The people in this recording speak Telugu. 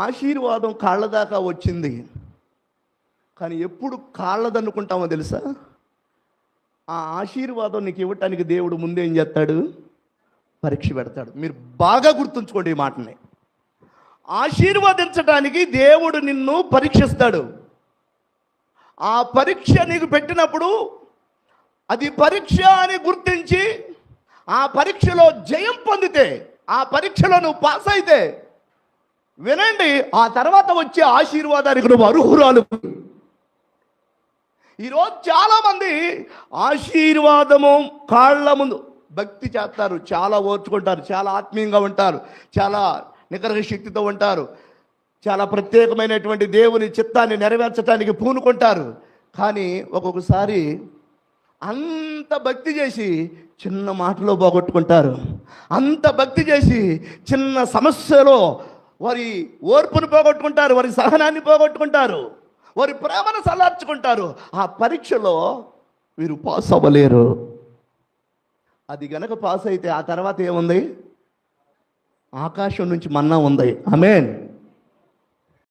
ఆశీర్వాదం కాళ్ళ దాకా వచ్చింది, కానీ ఎప్పుడు కాళ్ళదనుకుంటామో తెలుసా? ఆ ఆశీర్వాదం నీకు ఇవ్వటానికి దేవుడు ముందేం చేస్తాడు? పరీక్ష పెడతాడు. మీరు బాగా గుర్తుంచుకోండి ఈ మాటని. ఆశీర్వదించడానికి దేవుడు నిన్ను పరీక్షిస్తాడు. ఆ పరీక్ష నీకు పెట్టినప్పుడు అది పరీక్ష అని గుర్తించి ఆ పరీక్షలో జయం పొందితే, ఆ పరీక్షలో నువ్వు పాస్ అయితే, వినండి, ఆ తర్వాత వచ్చే ఆశీర్వాదానికి నువ్వు అర్హురాలు. ఈరోజు చాలామంది ఆశీర్వాదము కాళ్ళ ముందు భక్తి చేస్తారు, చాలా ఓర్చుకుంటారు, చాలా ఆత్మీయంగా ఉంటారు, చాలా నికర శక్తితో ఉంటారు, చాలా ప్రత్యేకమైనటువంటి దేవుని చిత్తాన్ని నెరవేర్చడానికి పూనుకుంటారు. కానీ ఒక్కొక్కసారి అంత భక్తి చేసి చిన్న మాటలో పోగొట్టుకుంటారు. అంత భక్తి చేసి చిన్న సమస్యలో వారి ఓర్పును పోగొట్టుకుంటారు, వారి సహనాన్ని పోగొట్టుకుంటారు, వారి ప్రేమను సల్లార్చుకుంటారు. ఆ పరీక్షలో వీరు పాస్ అవ్వలేరు. అది గనక పాస్ అయితే ఆ తర్వాత ఏముంది? ఆకాశం నుంచి మన్నా ఉంది. ఆమేన్.